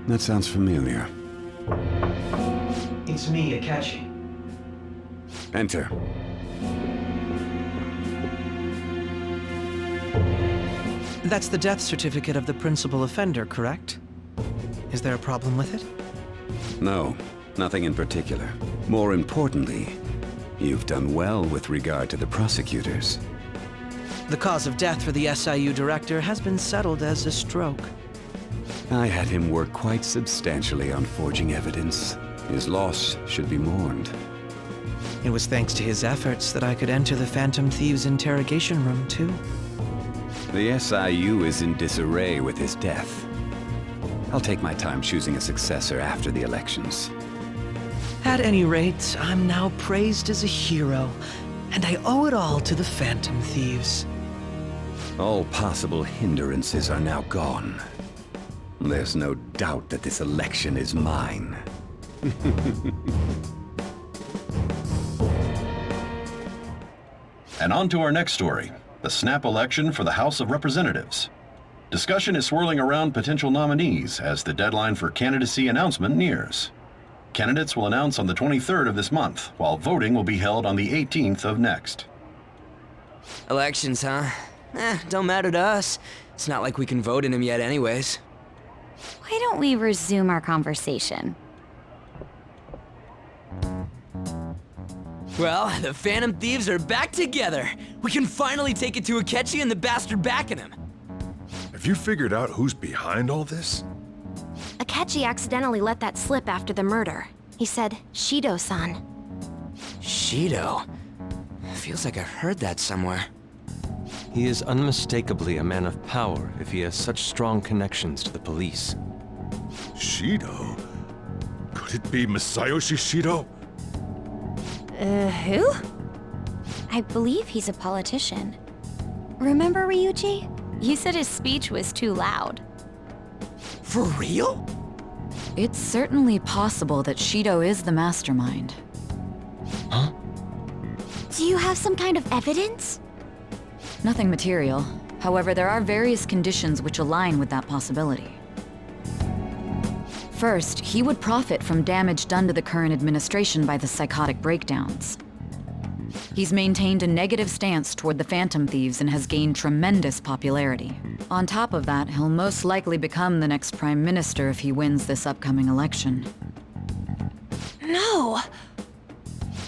That sounds familiar. It's me, Akechi. Enter. That's the death certificate of the principal offender, correct? Is there a problem with it? No, nothing in particular. More importantly, you've done well with regard to the prosecutors. The cause of death for the SIU director has been settled as a stroke. I had him work quite substantially on forging evidence. His loss should be mourned. It was thanks to his efforts that I could enter the Phantom Thieves' interrogation room, too. The SIU is in disarray with his death. I'll take my time choosing a successor after the elections. At any rate, I'm now praised as a hero, and I owe it all to the Phantom Thieves. All possible hindrances are now gone. There's no doubt that this election is mine. And on to our next story, the snap election for the House of Representatives. Discussion is swirling around potential nominees as the deadline for candidacy announcement nears. Candidates will announce on the 23rd of this month, while voting will be held on the 18th of next. Elections, huh? Don't matter to us. It's not like we can vote in them yet anyways. Why don't we resume our conversation? Well, the Phantom Thieves are back together. We can finally take it to Akechi and the bastard backing him. Have you figured out who's behind all this? Akechi accidentally let that slip after the murder. He said, Shido-san. Shido? Feels like I've heard that somewhere. He is unmistakably a man of power if he has such strong connections to the police. Shido? Could it be Masayoshi Shido? Who? I believe he's a politician. Remember Ryuji? You said his speech was too loud. For real? It's certainly possible that Shido is the mastermind. Huh? Do you have some kind of evidence? Nothing material. However, there are various conditions which align with that possibility. First, he would profit from damage done to the current administration by the psychotic breakdowns. He's maintained a negative stance toward the Phantom Thieves and has gained tremendous popularity. On top of that, he'll most likely become the next Prime Minister if he wins this upcoming election. No!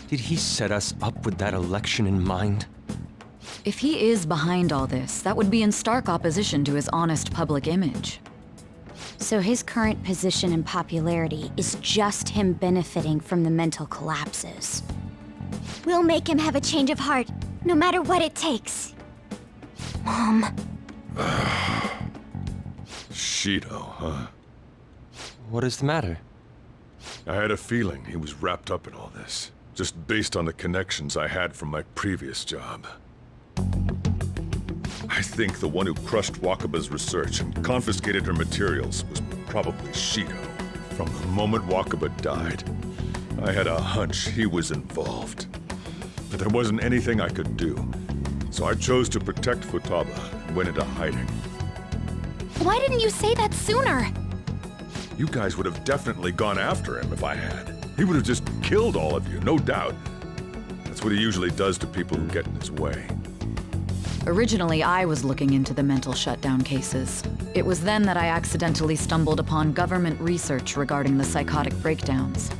Did he set us up with that election in mind? If he is behind all this, that would be in stark opposition to his honest public image. So his current position and popularity is just him benefiting from the mental collapses. We'll make him have a change of heart, no matter what it takes. Mom. Shido, huh? What is the matter? I had a feeling he was wrapped up in all this, just based on the connections I had from my previous job. I think the one who crushed Wakaba's research and confiscated her materials was probably Shido. From the moment Wakaba died, I had a hunch he was involved. But there wasn't anything I could do, so I chose to protect Futaba and went into hiding. Why didn't you say that sooner? You guys would have definitely gone after him if I had. He would have just killed all of you, no doubt. That's what he usually does to people who get in his way. Originally, I was looking into the mental shutdown cases. It was then that I accidentally stumbled upon government research regarding the psychotic breakdowns.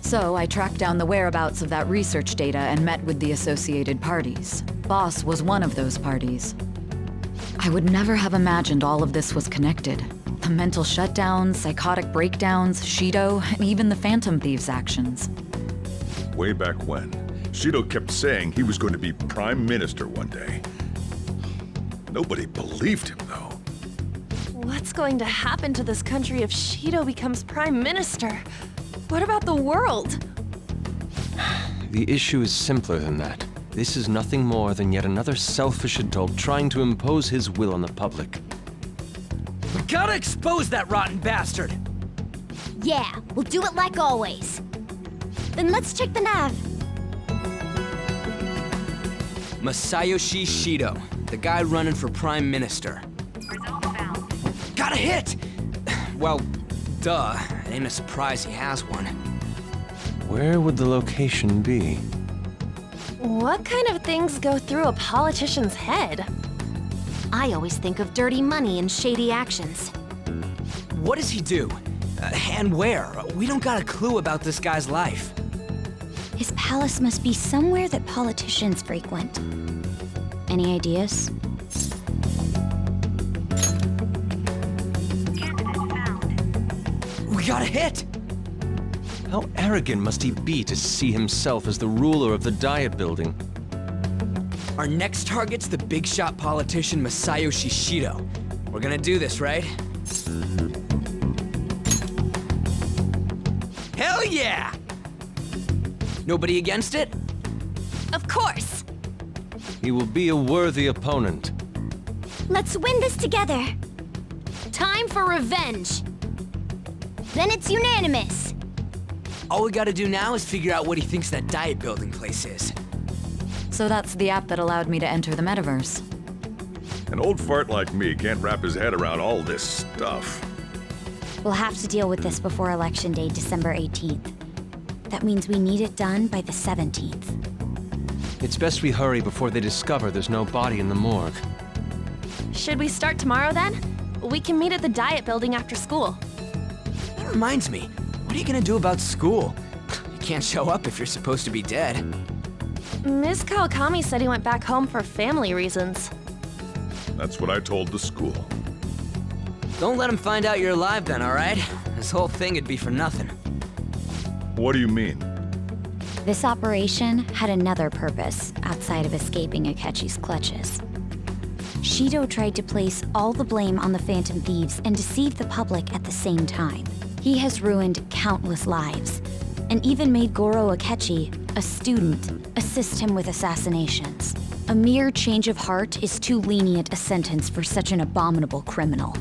So I tracked down the whereabouts of that research data and met with the associated parties. Boss was one of those parties. I would never have imagined all of this was connected. The mental shutdowns, psychotic breakdowns, Shido, and even the Phantom Thieves' actions. Way back when, Shido kept saying he was going to be Prime Minister one day. Nobody believed him, though. What's going to happen to this country if Shido becomes Prime Minister? What about the world? The issue is simpler than that. This is nothing more than yet another selfish adult trying to impose his will on the public. We gotta expose that rotten bastard! Yeah, we'll do it like always. Then let's check the nav. Masayoshi Shido, the guy running for Prime Minister. Got a hit! Well, duh. It ain't a surprise he has one. Where would the location be? What kind of things go through a politician's head? I always think of dirty money and shady actions. What does he do? And where? We don't got a clue about this guy's life. His palace must be somewhere that politicians frequent. Any ideas? We got a hit! How arrogant must he be to see himself as the ruler of the Diet Building? Our next target's the big shot politician Masayoshi Shido. We're gonna do this, right? Hell yeah! Nobody against it? Of course! He will be a worthy opponent. Let's win this together! Time for revenge! Then it's unanimous! All we gotta do now is figure out what he thinks that Diet Building place is. So that's the app that allowed me to enter the metaverse. An old fart like me can't wrap his head around all this stuff. We'll have to deal with this before Election Day, December 18th. That means we need it done by the 17th. It's best we hurry before they discover there's no body in the morgue. Should we start tomorrow then? We can meet at the Diet Building after school. That reminds me, what are you gonna do about school? You can't show up if you're supposed to be dead. Ms. Kawakami said he went back home for family reasons. That's what I told the school. Don't let him find out you're alive then, alright? This whole thing would be for nothing. What do you mean? This operation had another purpose outside of escaping Akechi's clutches. Shido tried to place all the blame on the Phantom Thieves and deceive the public at the same time. He has ruined countless lives, and even made Goro Akechi, a student, assist him with assassinations. A mere change of heart is too lenient a sentence for such an abominable criminal.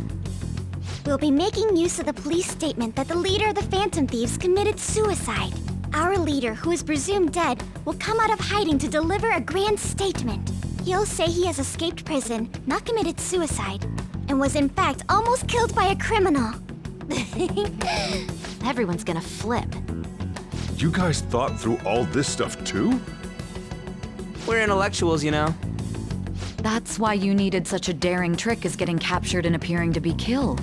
We'll be making use of the police statement that the leader of the Phantom Thieves committed suicide. Our leader, who is presumed dead, will come out of hiding to deliver a grand statement. He'll say he has escaped prison, not committed suicide, and was in fact almost killed by a criminal. Everyone's gonna flip. You guys thought through all this stuff too? We're intellectuals, you know. That's why you needed such a daring trick as getting captured and appearing to be killed.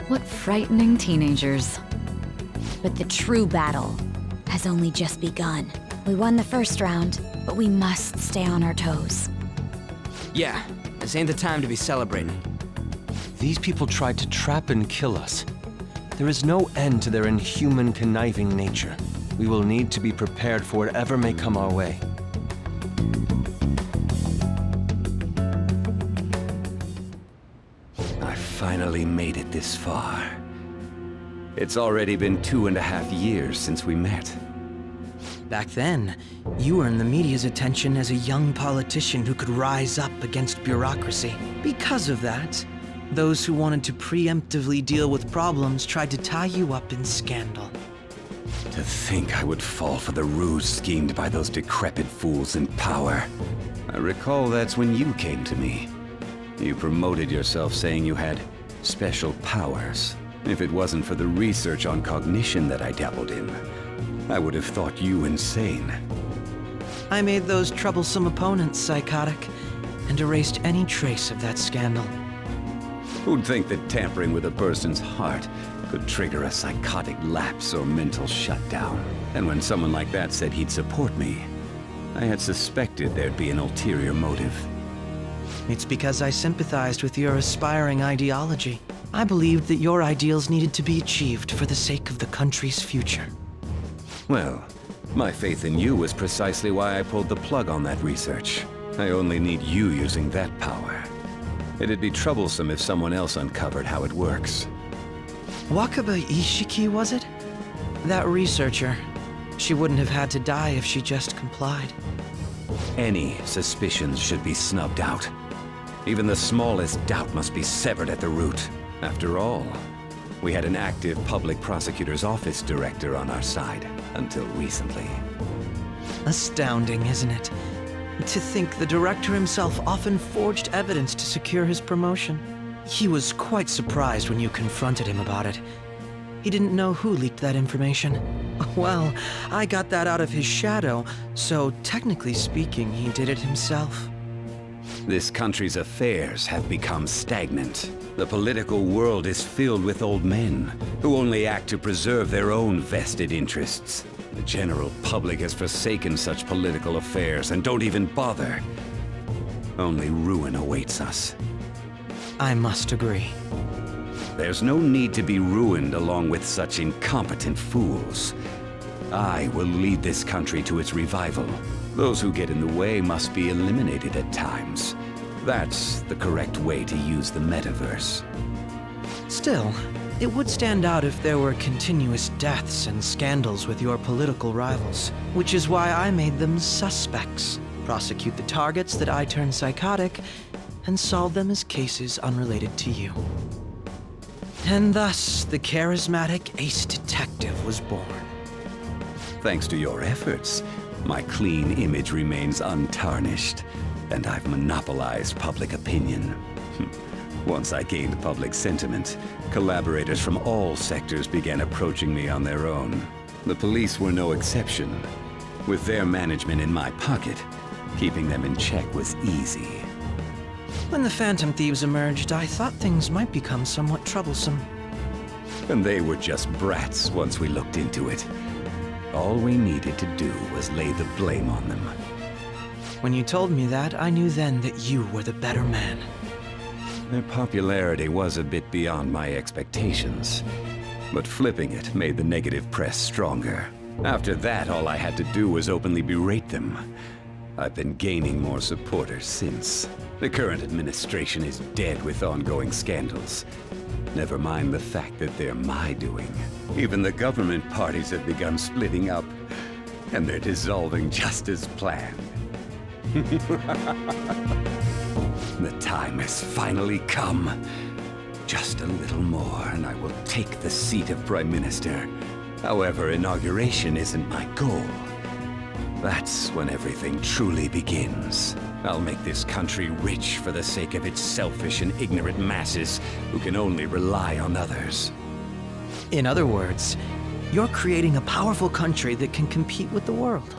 What frightening teenagers. But the true battle has only just begun. We won the first round, but we must stay on our toes. Yeah, this ain't the time to be celebrating. These people tried to trap and kill us. There is no end to their inhuman, conniving nature. We will need to be prepared for whatever may come our way. I finally made it this far. It's already been 2.5 years since we met. Back then, you earned the media's attention as a young politician who could rise up against bureaucracy. Because of that, those who wanted to preemptively deal with problems tried to tie you up in scandal. To think I would fall for the ruse schemed by those decrepit fools in power. I recall that's when you came to me. You promoted yourself saying you had special powers. If it wasn't for the research on cognition that I dabbled in, I would have thought you insane. I made those troublesome opponents psychotic, and erased any trace of that scandal. Who'd think that tampering with a person's heart could trigger a psychotic lapse or mental shutdown? And when someone like that said he'd support me, I had suspected there'd be an ulterior motive. It's because I sympathized with your aspiring ideology. I believed that your ideals needed to be achieved for the sake of the country's future. Well, my faith in you was precisely why I pulled the plug on that research. I only need you using that power. It'd be troublesome if someone else uncovered how it works. Wakaba Ishiki, was it? That researcher. She wouldn't have had to die if she just complied. Any suspicions should be snubbed out. Even the smallest doubt must be severed at the root. After all, we had an active public prosecutor's office director on our side, until recently. Astounding, isn't it? To think the director himself often forged evidence to secure his promotion. He was quite surprised when you confronted him about it. He didn't know who leaked that information. Well, I got that out of his shadow, so technically speaking, he did it himself. This country's affairs have become stagnant. The political world is filled with old men who only act to preserve their own vested interests. The general public has forsaken such political affairs and don't even bother. Only ruin awaits us. I must agree. There's no need to be ruined along with such incompetent fools. I will lead this country to its revival. Those who get in the way must be eliminated at times. That's the correct way to use the metaverse. Still, it would stand out if there were continuous deaths and scandals with your political rivals, which is why I made them suspects. Prosecute the targets that I turn psychotic, and solve them as cases unrelated to you. And thus, the charismatic ace detective was born. Thanks to your efforts, my clean image remains untarnished, and I've monopolized public opinion. Once I gained public sentiment, collaborators from all sectors began approaching me on their own. The police were no exception. With their management in my pocket, keeping them in check was easy. When the Phantom Thieves emerged, I thought things might become somewhat troublesome. And they were just brats once we looked into it. All we needed to do was lay the blame on them. When you told me that, I knew then that you were the better man. Their popularity was a bit beyond my expectations, but flipping it made the negative press stronger. After that, all I had to do was openly berate them. I've been gaining more supporters since. The current administration is dead with ongoing scandals. Never mind the fact that they're my doing. Even the government parties have begun splitting up, and they're dissolving just as planned. The time has finally come. Just a little more, and I will take the seat of Prime Minister. However, inauguration isn't my goal. That's when everything truly begins. I'll make this country rich for the sake of its selfish and ignorant masses who can only rely on others. In other words, you're creating a powerful country that can compete with the world.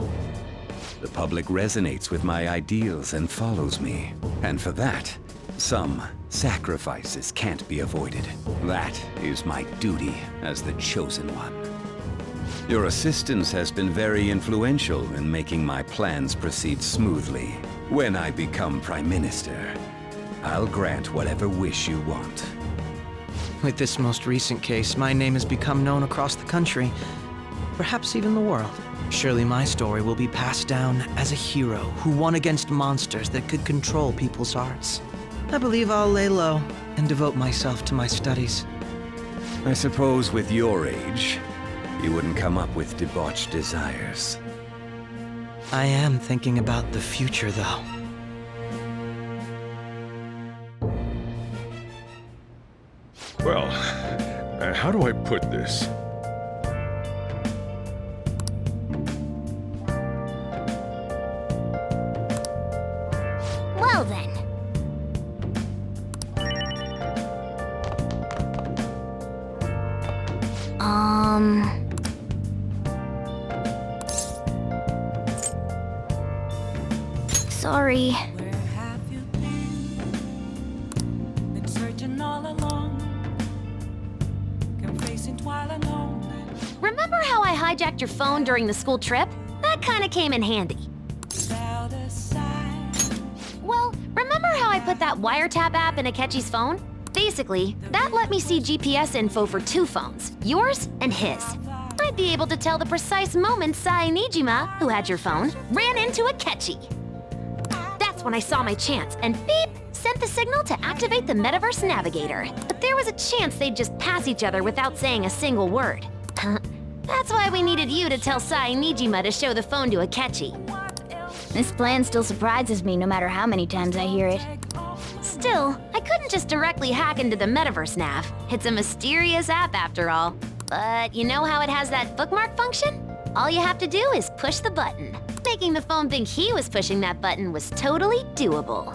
The public resonates with my ideals and follows me. And for that, some sacrifices can't be avoided. That is my duty as the chosen one. Your assistance has been very influential in making my plans proceed smoothly. When I become Prime Minister, I'll grant whatever wish you want. With this most recent case, my name has become known across the country, perhaps even the world. Surely my story will be passed down as a hero who won against monsters that could control people's hearts. I believe I'll lay low and devote myself to my studies. I suppose with your age, you wouldn't come up with debauched desires. I am thinking about the future, though. Well, how do I put this? Well then. Sorry. Remember how I hijacked your phone during the school trip? That kinda came in handy. Well, remember how I put that wiretap app in Akechi's phone? Basically, that let me see GPS info for two phones, yours and his. I'd be able to tell the precise moment Sai Nijima, who had your phone, ran into Akechi. That's when I saw my chance, and beep, sent the signal to activate the Metaverse Navigator. But there was a chance they'd just pass each other without saying a single word. That's why we needed you to tell Sai Nijima to show the phone to Akechi. This plan still surprises me no matter how many times I hear it. Still, I couldn't just directly hack into the Metaverse Nav. It's a mysterious app after all. But you know how it has that bookmark function? All you have to do is push the button. Making the phone think he was pushing that button was totally doable.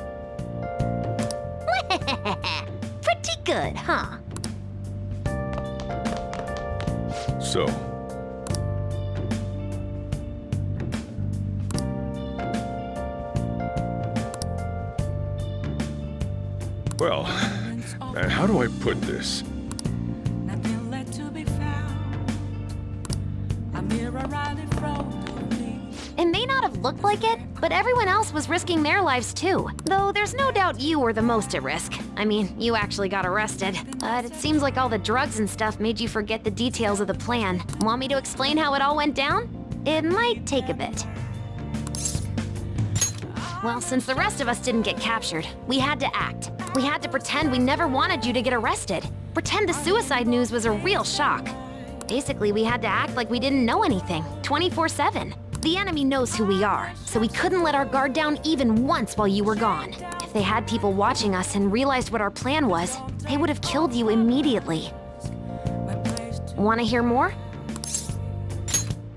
Pretty good, huh? So, well, how do I put this? It may not have looked like it, but everyone else was risking their lives too. Though there's no doubt you were the most at risk. I mean, you actually got arrested. But it seems like all the drugs and stuff made you forget the details of the plan. Want me to explain how it all went down? It might take a bit. Well, since the rest of us didn't get captured, we had to act. We had to pretend we never wanted you to get arrested. Pretend the suicide news was a real shock. Basically, we had to act like we didn't know anything, 24/7. The enemy knows who we are, so we couldn't let our guard down even once while you were gone. If they had people watching us and realized what our plan was, they would have killed you immediately. Want to hear more?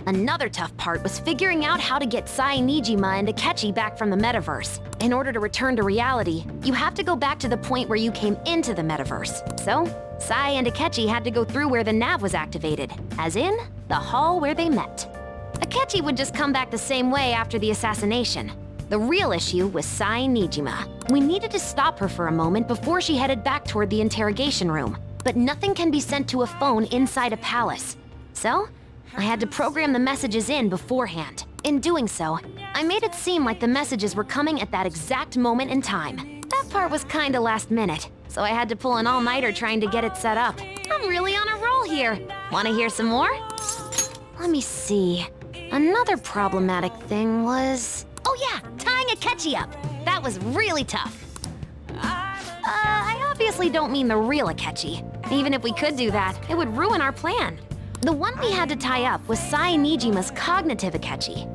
Another tough part was figuring out how to get Sai Nijima and Akechi back from the metaverse. In order to return to reality, you have to go back to the point where you came into the metaverse. So, Sai and Akechi had to go through where the nav was activated, as in, the hall where they met. Akechi would just come back the same way after the assassination. The real issue was Sai Nijima. We needed to stop her for a moment before she headed back toward the interrogation room. But nothing can be sent to a phone inside a palace. So, I had to program the messages in beforehand. In doing so, I made it seem like the messages were coming at that exact moment in time. That part was kinda last minute, so I had to pull an all-nighter trying to get it set up. I'm really on a roll here. Wanna hear some more? Let me see. Another problematic thing was... Oh yeah, tying Akechi up. That was really tough. I obviously don't mean the real Akechi. Even if we could do that, it would ruin our plan. The one we had to tie up was Sai Nijima's cognitive Akechi.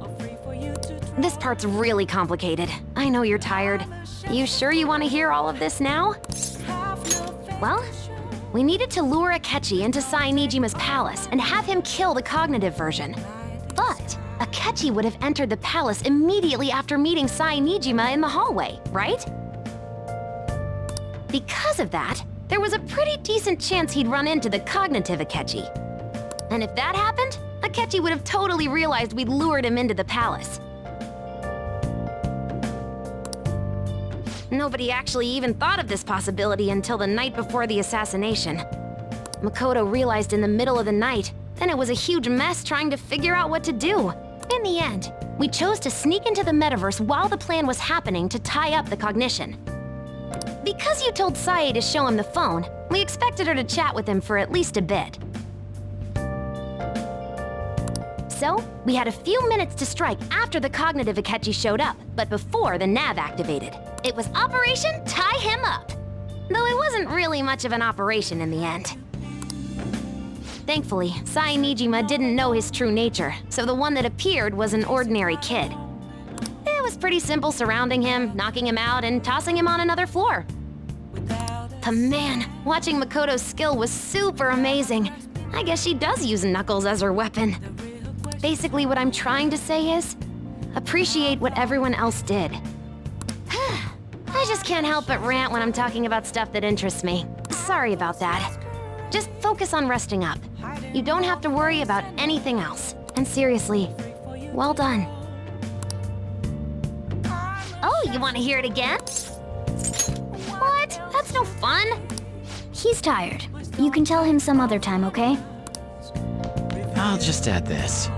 This part's really complicated. I know you're tired. You sure you want to hear all of this now? Well, we needed to lure Akechi into Sai Nijima's palace and have him kill the cognitive version. But Akechi would have entered the palace immediately after meeting Sai Nijima in the hallway, right? Because of that, there was a pretty decent chance he'd run into the cognitive Akechi. And if that happened, Akechi would have totally realized we'd lured him into the palace. Nobody actually even thought of this possibility until the night before the assassination. Makoto realized in the middle of the night, then it was a huge mess trying to figure out what to do. In the end, we chose to sneak into the metaverse while the plan was happening to tie up the cognition. Because you told Sae to show him the phone, we expected her to chat with him for at least a bit. So, we had a few minutes to strike after the cognitive Akechi showed up, but before the nav activated. It was Operation Tie Him Up! Though it wasn't really much of an operation in the end. Thankfully, Sai Nijima didn't know his true nature, so the one that appeared was an ordinary kid. It was pretty simple surrounding him, knocking him out, and tossing him on another floor. But man, watching Makoto's skill was super amazing. I guess she does use Knuckles as her weapon. Basically, what I'm trying to say is, appreciate what everyone else did. I just can't help but rant when I'm talking about stuff that interests me. Sorry about that. Just focus on resting up. You don't have to worry about anything else. And seriously, well done. Oh, you want to hear it again? What? That's no fun. He's tired. You can tell him some other time, okay? I'll just add this.